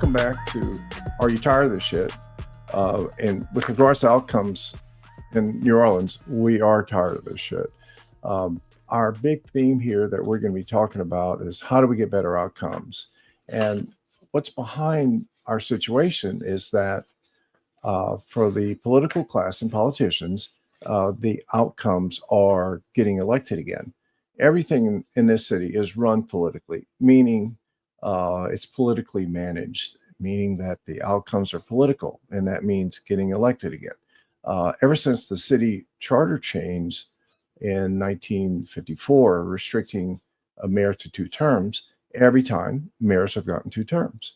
welcome back to Are You Tired of This Shit? And with regards to outcomes in New Orleans, we are tired of this shit. Our big theme here that we're going to be talking about is how do we get better outcomes? And what's behind our situation is that for the political class and politicians, the outcomes are getting elected again. Everything in this city is run politically, meaning it's politically managed, meaning that the outcomes are political, and that means getting elected again. Ever since the city charter changed in 1954, restricting a mayor to 2 terms, every time mayors have gotten 2 terms.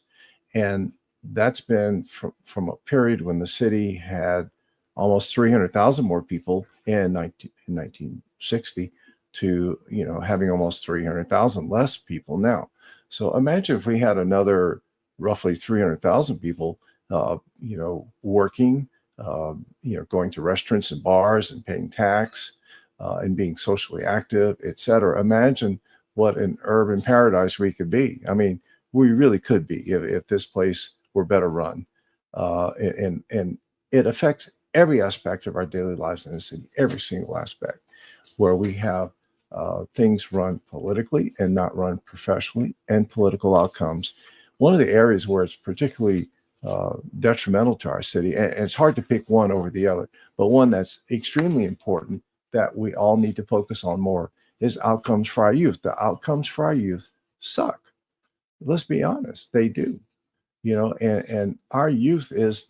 And that's been from a period when the city had almost 300,000 more people in 1960 to, having almost 300,000 less people now. So imagine if we had another roughly 300,000 people, working, going to restaurants and bars and paying tax and being socially active, et cetera. Imagine what an urban paradise we could be. I mean, we really could be if this place were better run. And it affects every aspect of our daily lives in the city, every single aspect, where we have things run politically and not run professionally, and political outcomes. One of the areas where it's particularly detrimental to our city, and it's hard to pick one over the other, but one that's extremely important that we all need to focus on more is outcomes for our youth. The outcomes for our youth suck. Let's be honest, they do. And our youth is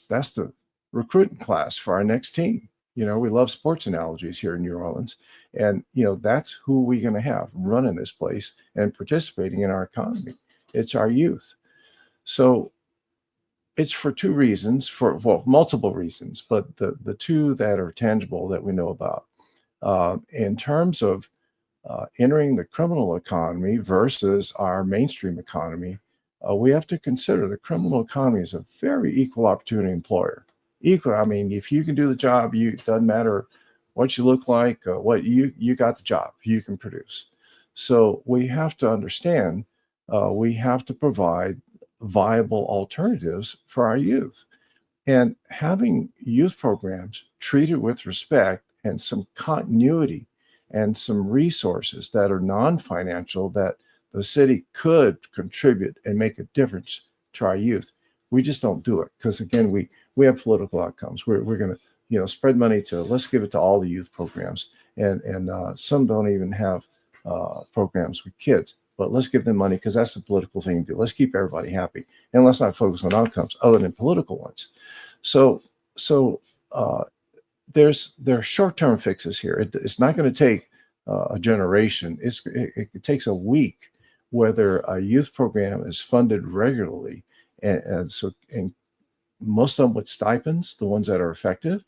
that's the recruiting class for our next team. We love sports analogies here in New Orleans, and that's who we're going to have running this place and participating in our economy. It's our youth. So it's for 2 reasons, multiple reasons, but the 2 that are tangible that we know about. In terms of entering the criminal economy versus our mainstream economy, we have to consider the criminal economy is a very equal opportunity employer. Equal, I mean, if you can do the job, it doesn't matter what you look like, what you got the job, you can produce. So we have to understand, we have to provide viable alternatives for our youth. And having youth programs treated with respect and some continuity and some resources that are non-financial that the city could contribute and make a difference to our youth. We just don't do it because, again, we have political outcomes. We're going to spread money to, let's give it to all the youth programs, and some don't even have programs with kids, but let's give them money because that's the political thing to do. Let's keep everybody happy, and let's not focus on outcomes other than political ones. So there's short-term fixes here. It's not going to take a generation. It takes a week, whether a youth program is funded regularly, and most of them with stipends, the ones that are effective.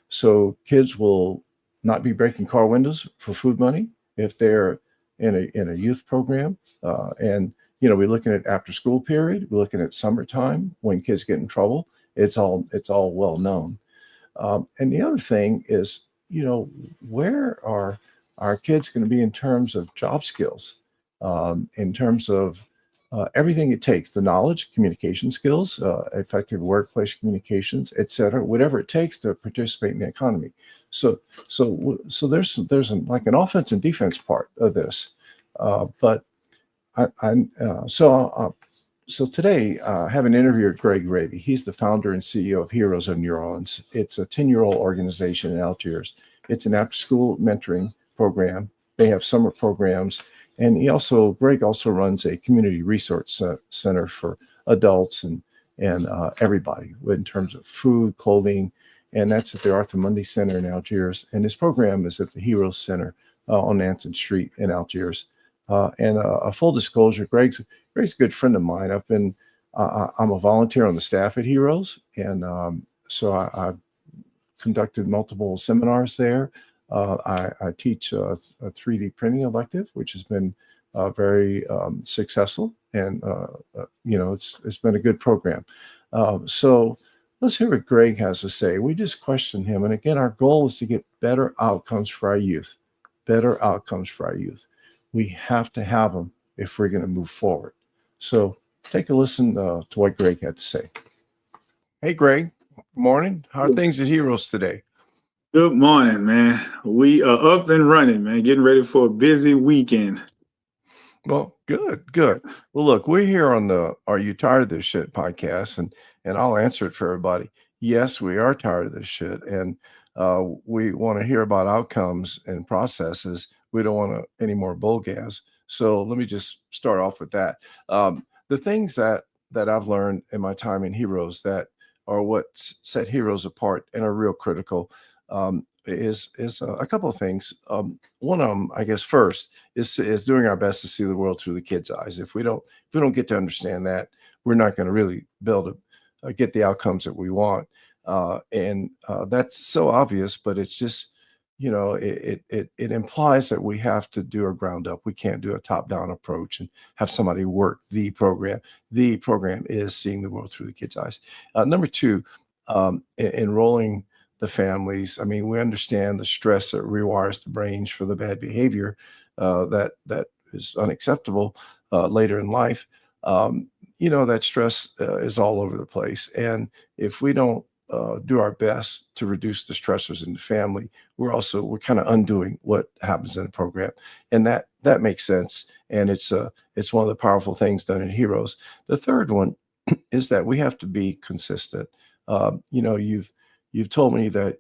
So kids will not be breaking car windows for food money if they're in a youth program. And we're looking at after school period. We're looking at summertime when kids get in trouble. It's all well known. And the other thing is, where are our kids going to be in terms of job skills, in terms of everything it takes, the knowledge, communication skills, effective workplace communications, et cetera, whatever it takes to participate in the economy. So there's like an offense and defense part of this. So today I have an interview with Greg Ravy. He's the founder and CEO of Heroes of New Orleans. It's a 10-year-old organization in Algiers. It's an after-school mentoring program. They have summer programs. And Greg also runs a community resource center for adults and everybody in terms of food, clothing, and that's at the Arthur Mundy Center in Algiers. And his program is at the Heroes Center on Anson Street in Algiers. And a full disclosure, Greg's a good friend of mine. I'm a volunteer on the staff at Heroes, and so I've conducted multiple seminars there. I teach a 3D printing elective, which has been very successful, and it's been a good program. So let's hear what Greg has to say. We just questioned him, and again, our goal is to get better outcomes for our youth. We have to have them if we're going to move forward. So take a listen to what Greg had to say. Hey, Greg. Morning. How are things at Heroes today? Good morning, man. We are up and running, man. Getting ready for a busy weekend. Well, good, good. Well, look, we're here on the "Are You Tired of This Shit" podcast, and I'll answer it for everybody. Yes, we are tired of this shit, and we want to hear about outcomes and processes. We don't want any more bull gas. So let me just start off with that. The things that I've learned in my time in Heroes that are what set Heroes apart and are real critical. Is a couple of things. One of them, I guess, first is doing our best to see the world through the kids' eyes. If we don't get to understand that, we're not going to really build get the outcomes that we want. And That's so obvious, but it's just it implies that we have to do a ground up. We can't do a top down approach and have somebody work the program. The program is seeing the world through the kids' eyes. Number two, enrolling the families. I mean, we understand the stress that rewires the brains for the bad behavior that is unacceptable later in life. That stress is all over the place, and if we don't do our best to reduce the stressors in the family, we're kind of undoing what happens in the program, and that makes sense. And it's one of the powerful things done in Heroes. The third one is that we have to be consistent. You've told me that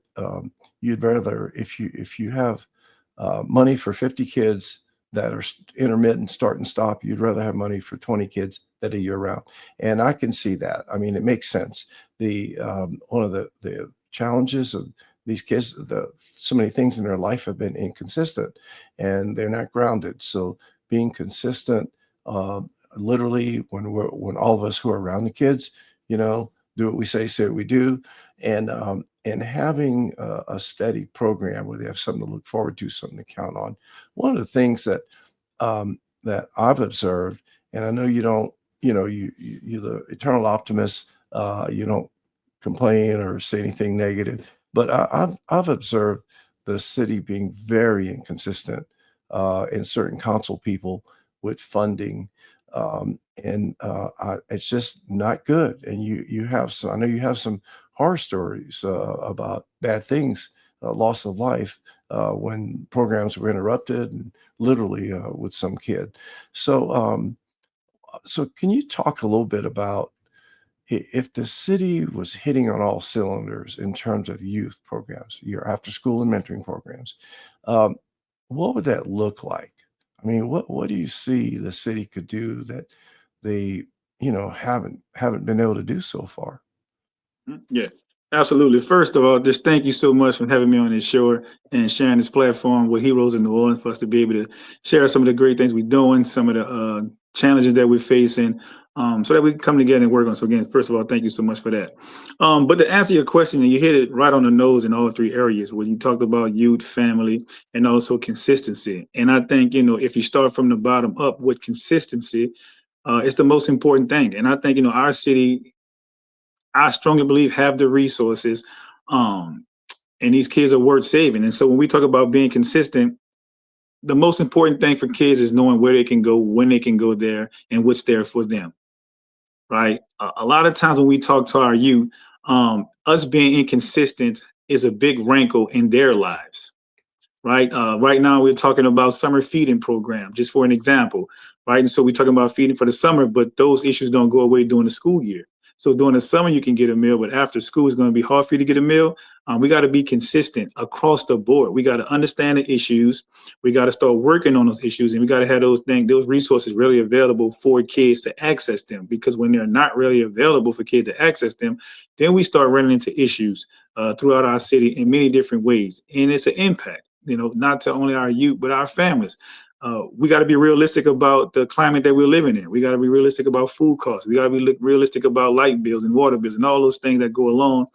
you'd rather if you have money for 50 kids that are intermittent, start and stop, you'd rather have money for 20 kids that are year round, and I can see that. I mean, it makes sense. The One of the challenges of these kids, so many things in their life have been inconsistent, and they're not grounded. So being consistent, uh, literally, when all of us who are around the kids, do what we say what we do, and having a steady program where they have something to look forward to, something to count on. One of the things that I've observed, and I know you don't, you're the eternal optimist. You don't complain or say anything negative, but I've observed the city being very inconsistent in certain council people with funding, it's just not good. And you have some, I know you have some horror stories about bad things, loss of life when programs were interrupted, and literally with some kid. So, so can you talk a little bit about if the city was hitting on all cylinders in terms of youth programs, your after school and mentoring programs, um, what would that look like? I mean, what do you see the city could do that they, haven't been able to do so far? Yeah, absolutely. First of all, just thank you so much for having me on this show and sharing this platform with Heroes in New Orleans for us to be able to share some of the great things we're doing, some of the challenges that we're facing, so that we can come together and work on. So again, first of all, thank you so much for that. But to answer your question, and you hit it right on the nose in all three areas where you talked about youth, family, and also consistency. And I think, if you start from the bottom up with consistency, it's the most important thing. And I think, our city, I strongly believe, have the resources, um, and these kids are worth saving. And so when we talk about being consistent, the most important thing for kids is knowing where they can go, when they can go there, and what's there for them. Right? A lot of times when we talk to our youth, us being inconsistent is a big rankle in their lives. Right? Right now, we're talking about summer feeding program, just for an example, right? And so we're talking about feeding for the summer, but those issues don't go away during the school year. So during the summer, you can get a meal, but after school, it's going to be hard for you to get a meal. We got to be consistent across the board. We got to understand the issues. We got to start working on those issues, and we got to have those resources really available for kids to access them. Because when they're not really available for kids to access them, then we start running into issues throughout our city in many different ways, and it's an impact, not to only our youth, but our families. We got to be realistic about the climate that we're living in. We got to be realistic about food costs. We got to be realistic about light bills and water bills and all those things that go along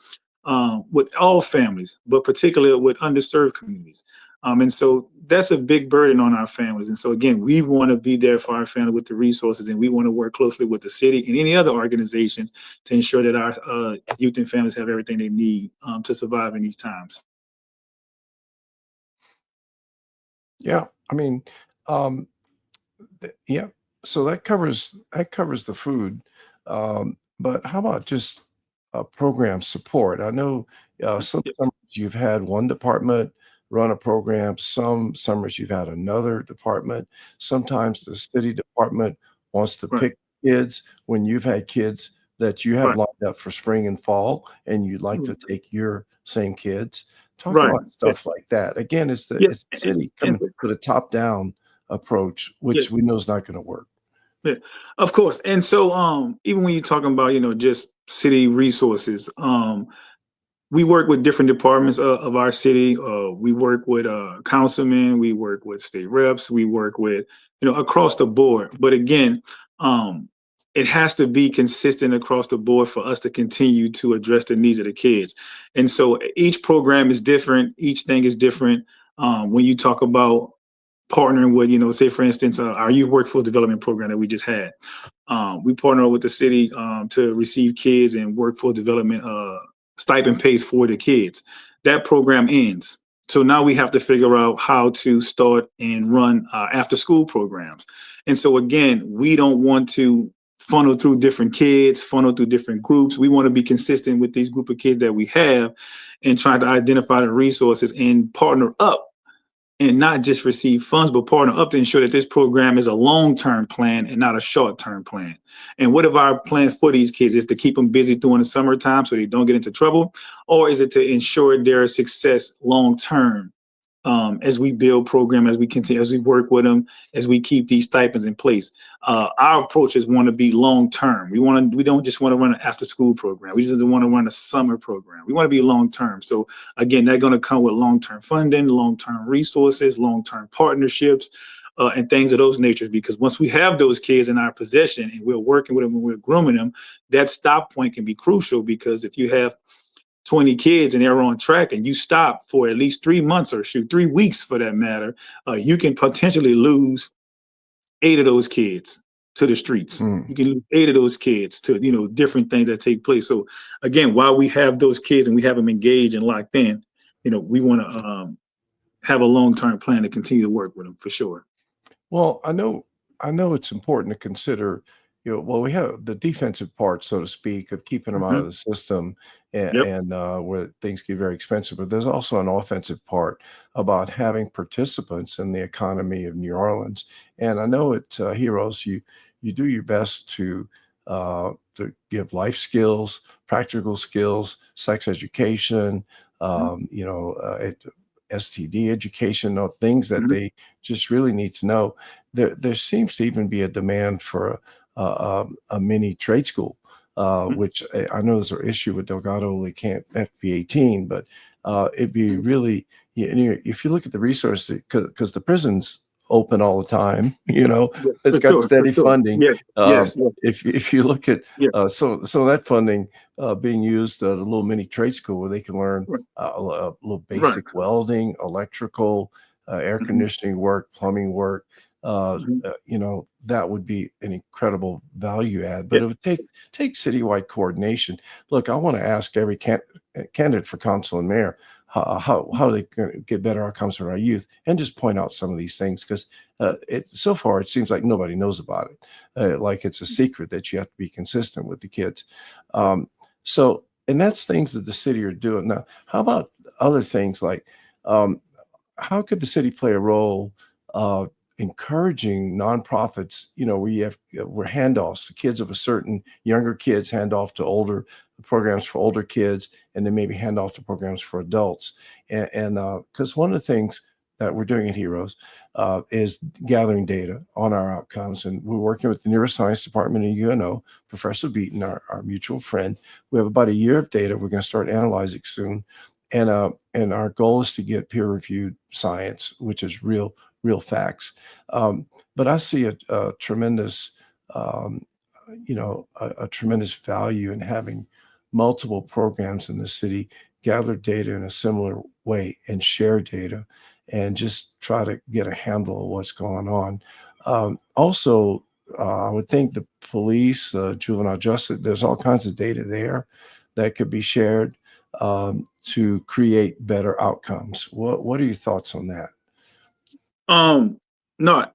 with all families, but particularly with underserved communities. And so that's a big burden on our families. And so, again, we want to be there for our family with the resources, and we want to work closely with the city and any other organizations to ensure that our youth and families have everything they need to survive in these times. Yeah, I mean, um, yeah. So that covers the food. But how about just program support? I know some Yeah, summers you've had one department run a program, some summers you've had another department. Sometimes the city department wants to right, pick kids when you've had kids that you have right, lined up for spring and fall, and you'd like to mm, take your same kids. Talk right. about Yeah, stuff like that. Again, it's the yeah, it's the city and coming with a top-down approach, yeah. which we know is not going to work. Yeah, of course. And so, even when you're talking about, just city resources, we work with different departments of our city. We work with councilmen, we work with state reps, we work with, across the board. But again, um, it has to be consistent across the board for us to continue to address the needs of the kids. And so each program is different, each thing is different. When you talk about partnering with, say for instance, our youth workforce development program that we just had. We partner with the city to receive kids and workforce development stipend pays for the kids. That program ends. So now we have to figure out how to start and run after school programs. And so again, we don't want to funnel through different kids, funnel through different groups. We want to be consistent with these group of kids that we have and try to identify the resources and partner up and not just receive funds, but partner up to ensure that this program is a long-term plan and not a short-term plan. And what if our plan for these kids is to keep them busy during the summertime so they don't get into trouble? Or is it to ensure their success long-term as we build program, as we continue, as we work with them, as we keep these stipends in place? Our approaches want to be long-term. We don't just want to run an after-school program. We just want to run a summer program. We want to be long-term. So again, they're going to come with long-term funding, long-term resources, long-term partnerships, and things of those natures. Because once we have those kids in our possession and we're working with them and we're grooming them, that stop point can be crucial. Because if you have 20 kids and they're on track and you stop for at least 3 months or shoot 3 weeks for that matter, you can potentially lose 8 of those kids to the streets. Mm. You can lose 8 of those kids to, different things that take place. So again, while we have those kids and we have them engaged and locked in, we want to have a long-term plan to continue to work with them for sure. Well, I know it's important to consider, well, we have the defensive part, so to speak, of keeping them out of Hmm. the system Yep. and where things get very expensive. But there's also an offensive part about having participants in the economy of New Orleans. And I know at Heroes, you do your best to give life skills, practical skills, sex education, STD education, things that Hmm. they just really need to know. There seems to even be a demand for a mini trade school, which I know there's an issue with Delgado. They can't FP 18, but it'd be really, if you look at the resources, because the prison's open all the time, Yeah, it's for got sure, for steady sure. funding. Yes, Um, yes, yes, if you look at yeah, so that funding being used at a little mini trade school where they can learn right, a little right. basic welding, electrical, air Hmm. conditioning work, plumbing work. Hmm. That would be an incredible value add, but Yeah, it would take citywide coordination. Look, I want to ask every candidate for council and mayor how they can get better outcomes for our youth, and just point out some of these things because it so far it seems like nobody knows about it, like it's a secret that you have to be consistent with the kids. Um, and that's things that the city are doing now. How about other things like um, how could the city play a role uh, encouraging nonprofits? We have where handoffs, the kids of a certain younger kids hand off to older programs for older kids, and then maybe hand off to programs for adults. And because one of the things that we're doing at Heroes is gathering data on our outcomes, and we're working with the neuroscience department at UNO, Professor Beaton, our mutual friend. We have about a year of data. We're going to start analyzing soon, and our goal is to get peer-reviewed science, which is real facts. But I see a tremendous, um, a tremendous value in having multiple programs in the city gather data in a similar way and share data, and just try to get a handle of what's going on. Also, I would think the police, juvenile justice, there's all kinds of data there that could be shared to create better outcomes. What are your thoughts on that? no,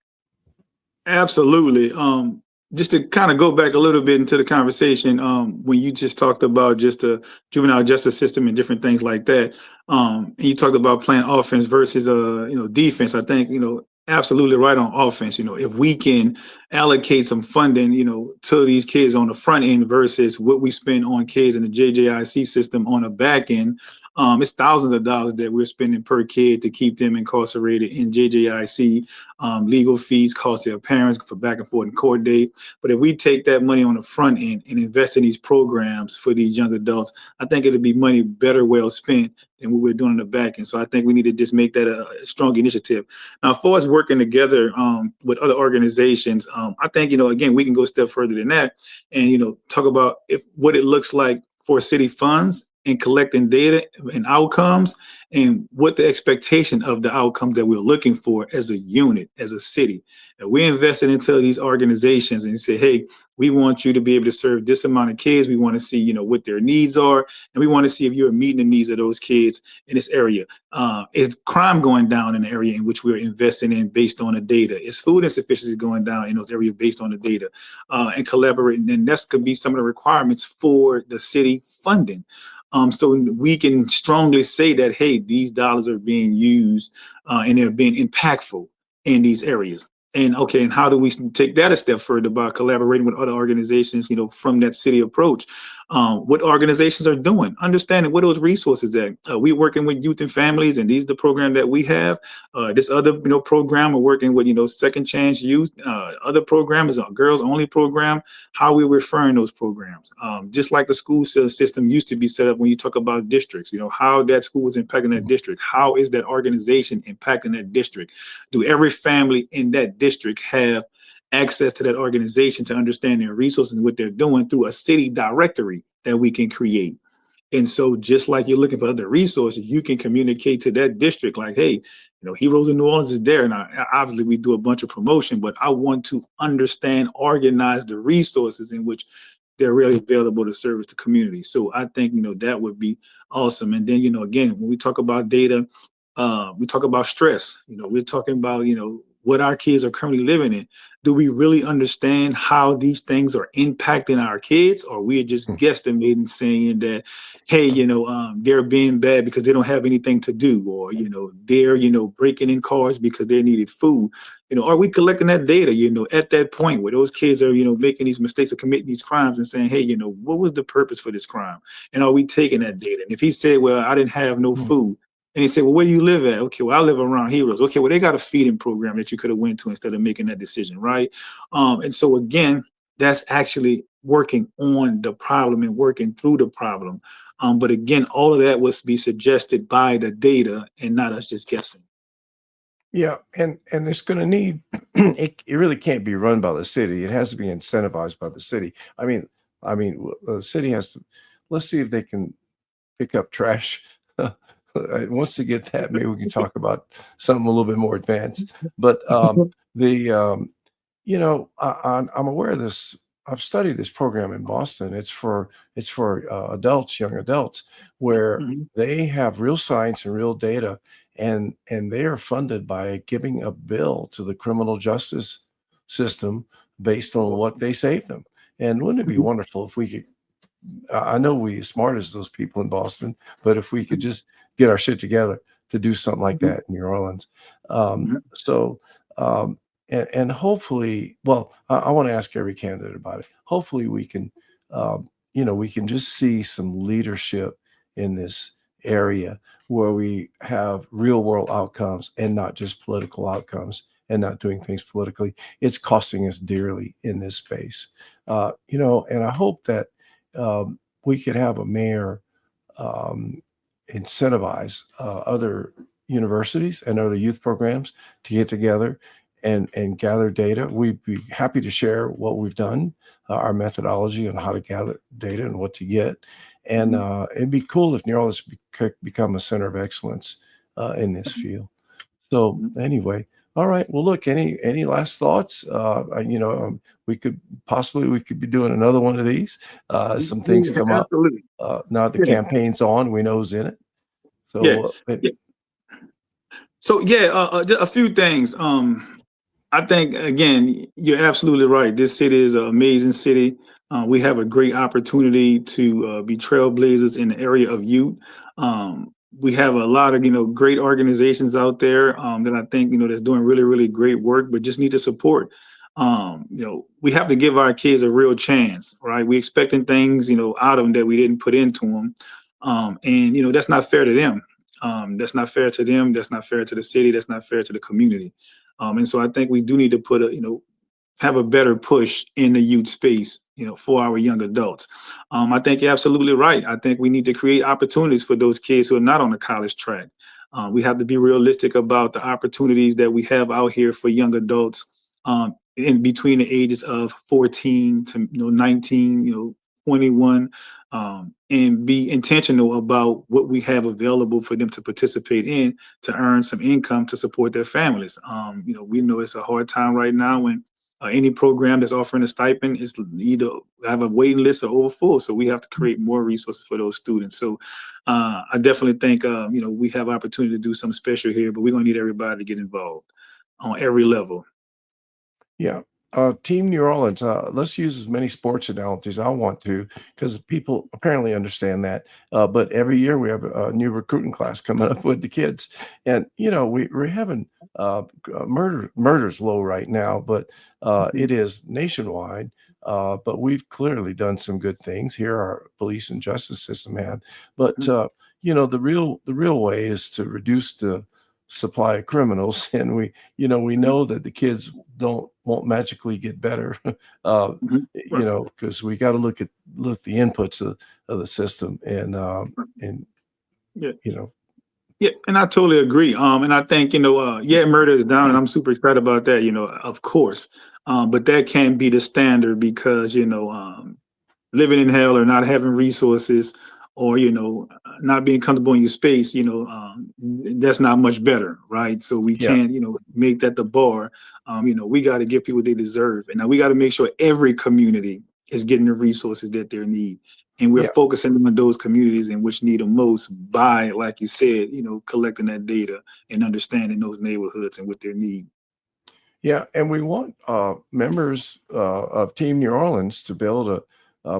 Absolutely. Just to kind of go back a little bit into the conversation, when you just talked about just the juvenile justice system and different things like that, and you talked about playing offense versus defense. I think absolutely right on offense. If we can allocate some funding, to these kids on the front end versus what we spend on kids in the JJIC system on the back end. It's thousands of dollars that we're spending per kid to keep them incarcerated in JJIC. Legal fees cost their parents for back and forth in court date. But if we take that money on the front end and invest in these programs for these young adults, I think it'll be money better well spent than what we're doing in the back end. So I think we need to just make that a strong initiative. Now, as far as working together with other organizations, I think, again, we can go a step further than that and, talk about what it looks like for city funds and collecting data and outcomes and what the expectation of the outcomes that we're looking for as a unit, as a city. And we invested into these organizations and say, hey, we want you to be able to serve this amount of kids. We want to see, what their needs are. And we want to see if you're meeting the needs of those kids in this area. Is crime going down in the area in which we're investing in based on the data? Is food insufficiency going down in those areas based on the data? And collaborating. And that's could be some of the requirements for the city funding. So we can strongly say that, hey, these dollars are being used and they're being impactful in these areas. And okay, and how do we take that a step further by collaborating with other organizations, from that city approach? What organizations are doing, understanding what those resources are. We working with youth and families, and these are the program that we have. This other, program we're working with, Second Chance Youth. Other program is a girls only program. How we referring those programs, just like the school system used to be set up when you talk about districts. How that school is impacting that district. How is that organization impacting that district? Do every family in that district have access to that organization to understand their resources and what they're doing through a city directory that we can create? And so just like you're looking for other resources, you can communicate to that district like, hey, Heroes in New Orleans is there. Now, obviously, we do a bunch of promotion, but I want to understand, organize the resources in which they're really available to service the community. So I think, that would be awesome. And then, again, when we talk about data, we talk about stress. We're talking about, what our kids are currently living in. Do we really understand how these things are impacting our kids, or we are just guesstimating saying that, hey, they're being bad because they don't have anything to do, or they're breaking in cars because they needed food. Are we collecting that data? At that point where those kids are making these mistakes or committing these crimes and saying, hey, what was the purpose for this crime? And are we taking that data? And if he said, well, I didn't have no food. And he said, well, where do you live at? Okay, well, I live around Heroes. Okay, well, they got a feeding program that you could have went to instead of making that decision, right? And so, again, that's actually working on the problem and working through the problem. But again, all of that was be suggested by the data and not us just guessing. Yeah, and it's going to need it really can't be run by the city. It has to be incentivized by the city. The city has to. Let's see if they can pick up trash. Once they get that, maybe we can talk about something a little bit more advanced. But I'm aware of this. I've studied this program in Boston. It's for adults, young adults, where they have real science and real data, and they are funded by giving a bill to the criminal justice system based on what they saved them. And wouldn't it be wonderful if we could? I know we as smart as those people in Boston, but if we could just get our shit together to do something like that in New Orleans. And hopefully, well, I want to ask every candidate about it. Hopefully we can, we can just see some leadership in this area where we have real world outcomes and not just political outcomes and not doing things politically. It's costing us dearly in this space. And I hope that we could have a mayor incentivize other universities and other youth programs to get together and gather data. We'd be happy to share what we've done, our methodology on how to gather data and what to get. And it'd be cool if New Orleans could become a center of excellence in this field. So anyway, all right. Well, look, any last thoughts? We could be doing another one of these. Some things come up. Now the campaign's on, we know who's in it. So So a few things. I think again, you're absolutely right. This city is an amazing city. We have a great opportunity to be trailblazers in the area of youth. We have a lot of great organizations out there that I think that's doing really really great work, but just need the support. We have to give our kids a real chance, right? We expecting things out of them that we didn't put into them, and that's not fair to them. That's not fair to them. That's not fair to the city. That's not fair to the community. And so I think we do need to put have a better push in the youth space, for our young adults. I think you're absolutely right. I think we need to create opportunities for those kids who are not on the college track. We have to be realistic about the opportunities that we have out here for young adults in between the ages of 14 to 19, 21, and be intentional about what we have available for them to participate in to earn some income to support their families. We know it's a hard time right now when any program that's offering a stipend is either have a waiting list or over full. So we have to create more resources for those students. So I definitely think, we have opportunity to do something special here, but we're going to need everybody to get involved on every level. Yeah. Team New Orleans, let's use as many sports analogies I want to, because people apparently understand that. But every year we have a new recruiting class coming up with the kids. And, we're having murders low right now, but it is nationwide. But we've clearly done some good things here. Our police and justice system have. But, the real way is to reduce the supply of criminals. And we know that the kids won't magically get better, because we got to look at the inputs of the system and Yeah. you know Yeah, and I totally agree. And I think, murder is down, and I'm super excited about that, of course. But that can't be the standard because, living in hell or not having resources or, not being comfortable in your space, that's not much better, right? So we yeah can't, make that the bar. We got to give people what they deserve. And now we got to make sure every community is getting the resources that they need. And we're yeah focusing on those communities in which need them most by, like you said, collecting that data and understanding those neighborhoods and what they need. yeah and we want members of Team New Orleans to be able to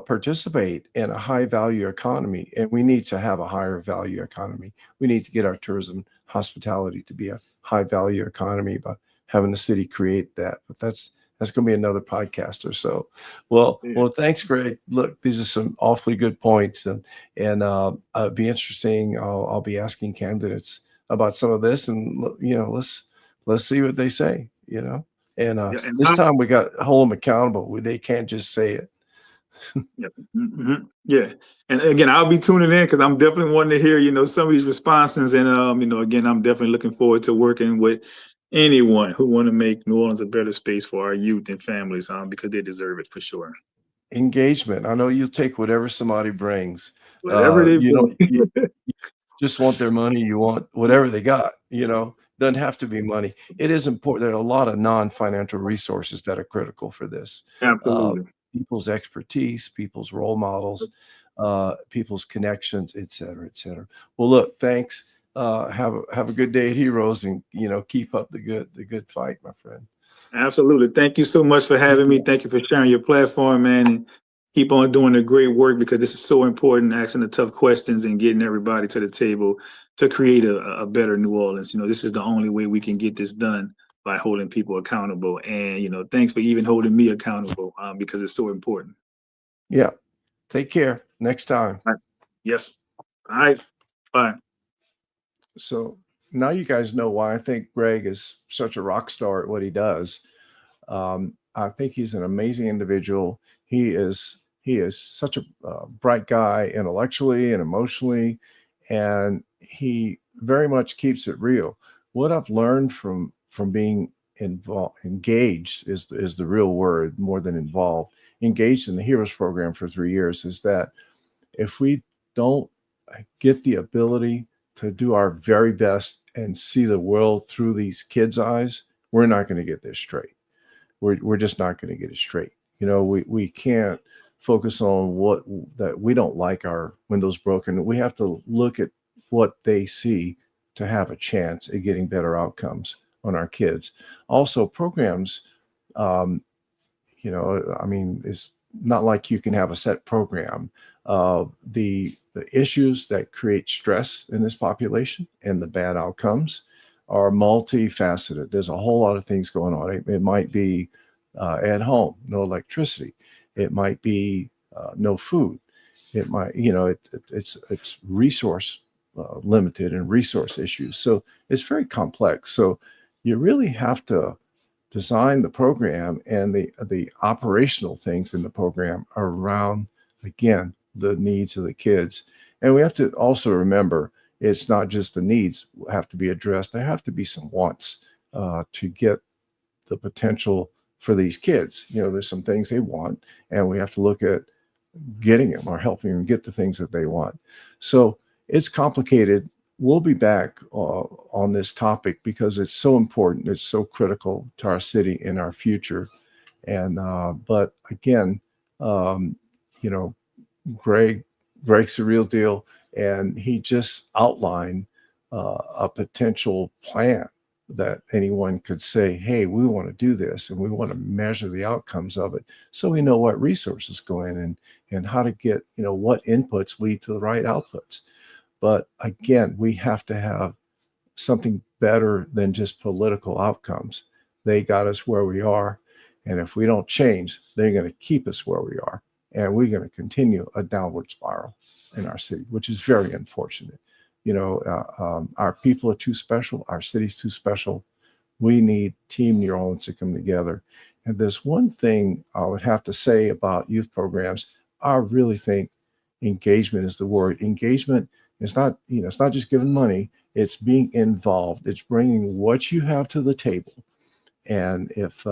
participate in a high value economy, and we need to have a higher value economy. We need to get our tourism hospitality to be a high value economy by having the city create that. But that's going to be another podcast or so. Well, thanks, Greg. Look, these are some awfully good points, and it'd be interesting. I'll be asking candidates about some of this, and let's see what they say. And Yeah, and this time we got to hold them accountable. They can't just say it. yeah, yeah. And again, I'll be tuning in because I'm definitely wanting to hear, some of these responses. And again, I'm definitely looking forward to working with anyone who want to make New Orleans a better space for our youth and families, because they deserve it for sure. Engagement. I know you'll take whatever somebody brings. Whatever they You bring. don't you just want their money. You want whatever they got. Doesn't have to be money. It is important. There are a lot of non-financial resources that are critical for this. Uh, Absolutely. People's expertise, people's role models, people's connections, et cetera, et cetera. Well, look, thanks. Have a good day at Heroes, and keep up the good fight, my friend. Absolutely. Thank you so much for having me. Thank you for sharing your platform, man. And keep on doing the great work because this is so important, asking the tough questions and getting everybody to the table to create a better New Orleans. This is the only way we can get this done by holding people accountable. And, thanks for even holding me accountable because it's so important. Yeah. Take care. Next time. All right. Yes. All right. Bye. So now you guys know why I think Greg is such a rock star at what he does. I think he's an amazing individual. He is such a bright guy intellectually and emotionally, and he very much keeps it real. What I've learned from being engaged is the real word, more than involved. Engaged in the Heroes program for 3 years is that if we don't get the ability to do our very best and see the world through these kids' eyes, we're not going to get this straight. We're just not going to get it straight. We can't focus on what that we don't like our windows broken. We have to look at what they see to have a chance at getting better outcomes. on our kids. Also, programs, um, I mean, it's not like you can have a set program. The issues that create stress in this population and the bad outcomes are multifaceted. There's a whole lot of things going on. It might be at home, no electricity. It might be no food. It might, it's resource limited and resource issues. So it's very complex. So you really have to design the program and the operational things in the program around, again, the needs of the kids. And we have to also remember it's not just the needs have to be addressed. There have to be some wants to get the potential for these kids. There's some things they want, and we have to look at getting them or helping them get the things that they want. So it's complicated. We'll be back on this topic because it's so important. It's so critical to our city and our future. And but again, Greg's the real deal, and he just outlined a potential plan that anyone could say, hey, we want to do this and we want to measure the outcomes of it so we know what resources go in and how to get, what inputs lead to the right outputs. But again, we have to have something better than just political outcomes. They got us where we are. And if we don't change, they're going to keep us where we are. And we're going to continue a downward spiral in our city, which is very unfortunate. Our people are too special. Our city's too special. We need Team New Orleans to come together. And there's one thing I would have to say about youth programs. I really think engagement is the word. Engagement is not, it's not just giving money. It's being involved. It's bringing what you have to the table. And if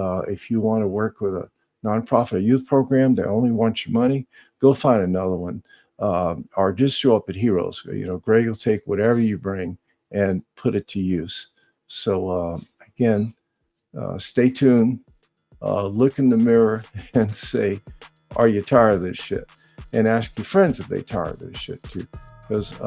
you want to work with a nonprofit or youth program that only wants your money, go find another one. Or just show up at Heroes. Greg will take whatever you bring and put it to use. So again, stay tuned, look in the mirror and say, are you tired of this shit? And ask your friends if they're tired of this shit too. Because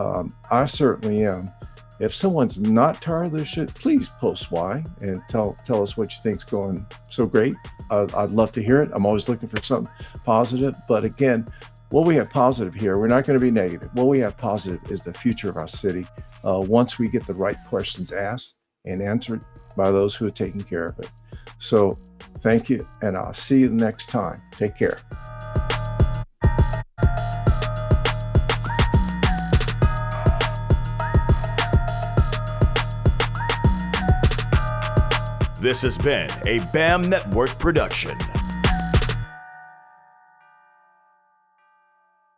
I certainly am. If someone's not tired of this shit, please post why and tell us what you think's going so great. I'd love to hear it. I'm always looking for something positive. But again, what we have positive here, we're not going to be negative. What we have positive is the future of our city once we get the right questions asked and answered by those who are taking care of it. So thank you, and I'll see you next time. Take care. This has been a BAM Network production.